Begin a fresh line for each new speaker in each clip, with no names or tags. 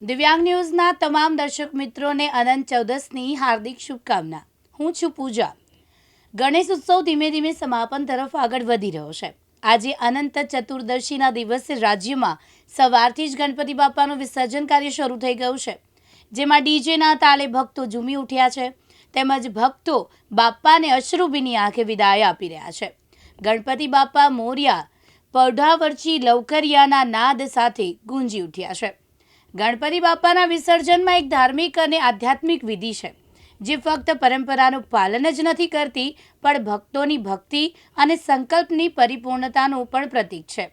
દિવ્યાંગ ન્યૂઝના તમામ દર્શક મિત્રોને અનંત ચૌદસની હાર્દિક શુભકામના। હું છું પૂજા। ગણેશ ઉત્સવ ધીમે ધીમે સમાપન તરફ આગળ વધી રહ્યો છે। આજે અનંત ચતુર્દશીના દિવસે રાજ્યમાં સવારથી જ ગણપતિ બાપાનું વિસર્જન કાર્ય શરૂ થઈ ગયું છે, જેમાં ડીજેના તાલે ભક્તો ઝૂમી ઉઠ્યા છે, તેમજ ભક્તો બાપાને અશ્રુભીની આંખે વિદાય આપી રહ્યા છે। ગણપતિ બાપા મોર્યા પૌઢાવર્ચી લવકરિયાના નાદ સાથે ગુંજી ઉઠ્યા છે। ગણપતિ બાપાના વિસર્જનમાં એક ધાર્મિક અને આધ્યાત્મિક વિધિ છે, જે ફક્ત પરંપરાનું પાલન જ નથી કરતી, પણ ભક્તોની ભક્તિ અને સંકલ્પની પરિપૂર્ણતાનું પણ પ્રતીક છે।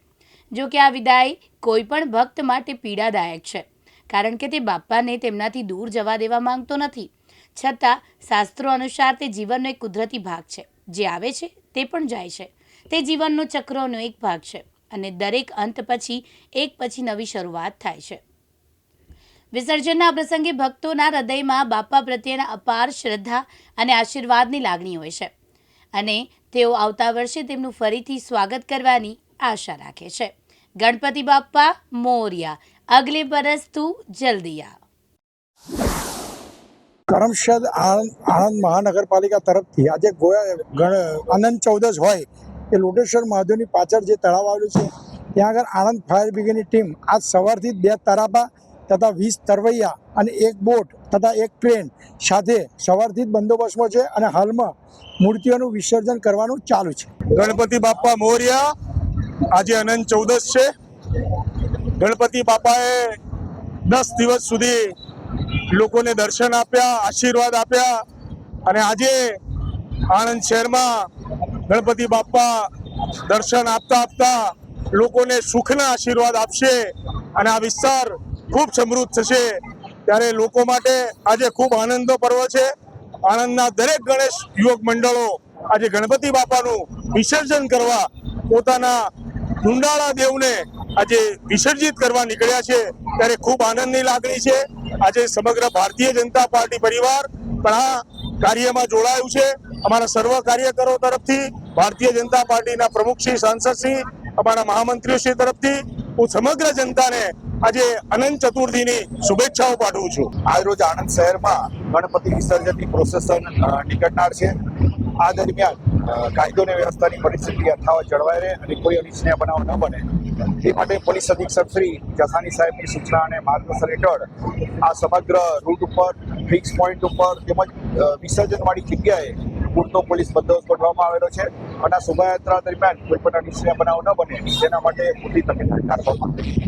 જો કે આ વિદાય કોઈ પણ ભક્ત માટે પીડાદાયક છે, કારણ કે તે બાપાને તેમનાથી દૂર જવા દેવા માંગતો નથી। છતાં શાસ્ત્રો અનુસાર તે જીવનનો એક કુદરતી ભાગ છે, જે આવે છે તે પણ જાય છે। તે જીવનનો ચક્રનો એક ભાગ છે અને દરેક અંત પછી એક પછી નવી શરૂઆત થાય છે। વિસર્જનના પ્રસંગે ભક્તોના હૃદયમાં બાપા પ્રત્યેના અપાર શ્રદ્ધા અને આશીર્વાદની લાગણી હોય છે, અને તેઓ આવતા વર્ષે તેમનું ફરીથી સ્વાગત કરવાની આશા રાખે છે। ગણપતિ બાપા મોર્યા, અગલે બરસ તું જલ્દી આ।
કરમસદ આણંદ મહાનગરપાલિકા તરફથી આજે અનંત ચૌદશ હોય એ લોટેશ્વર મહાદેવની પાછળ જે તળાવ આવેલું છે ત્યાં આગળ આણંદ ફાયર બ્રિગેડની ટીમ આજ સવારથી 2 તરાપા તથા 20 તરવૈયા અને 1 બોટ તથા 1 ક્રેન સાથે સવારથી જ બંદોબસ્તમાં છે અને હાલમાં મૂર્તિઓનું વિસર્જન કરવાનું ચાલુ છે।
ગણપતિ બાપા મોર્યા। આજે અનંત ચૌદશ છે। ગણપતિ બાપાએ 10 દિવસ સુધી લોકોને દર્શન આપ્યા, આશીર્વાદ આપ્યા, અને આજે આણંદ શહેરમાં ગણપતિ બાપા દર્શન આપતા આપતા લોકોને સુખના આશીર્વાદ આપશે અને આ વિસ્તાર ખૂબ સમૃદ્ધ થશે। ત્યારે લોકો માટે આજે ખૂબ આનંદનો પર્વ છે। આણંદના દરેક ગણેશ યુવક મંડળો આજે ગણપતિ બાપાનું વિસર્જન કરવા પોતાના કુંડાળા દેવને આજે વિસર્જિત કરવા નીકળ્યા છે, ત્યારે ખૂબ આનંદની લાગણી છે। આજે સમગ્ર ભારતીય જનતા પાર્ટી પરિવાર પણ આ કાર્યમાં જોડાયું છે। અમારા સર્વ કાર્યકરો તરફથી, ભારતીય જનતા પાર્ટીના પ્રમુખશ્રી, સાંસદશ્રી, અમારા મહામંત્રીશ્રી તરફથી હું સમગ્ર જનતાને આજે અનંત ચતુર્થીની શુભેચ્છાઓ પાઠવું છું।
આજરોજ આણંદ શહેરમાં ગણપતિ વિસર્જનની પ્રોસેસન નીકળનાર છે। આ દરમિયાન કાયદો અને વ્યવસ્થાની પરિસ્થિતિ યથાવત જળવાઈ રહે અને કોઈ અનિચ્છનીય બનાવ ન બને તે માટે પોલીસ અધિક્ષક શ્રી જસાણી સાહેબની સૂચના અને માર્ગદર્શન હેઠળ આ સમગ્ર રૂટ ઉપર, ફિક્સ પોઈન્ટ ઉપર તેમજ વિસર્જનવાળી જગ્યાએ પૂરતો પોલીસ બંદોબસ્ત ગોઠવવામાં આવેલો છે અને આ શોભાયાત્રા દરમિયાન કોઈ પણ અનિચ્છનીય બનાવ ન બને તેના માટે પૂરતી તકેદારી રાખવામાં આવે છે।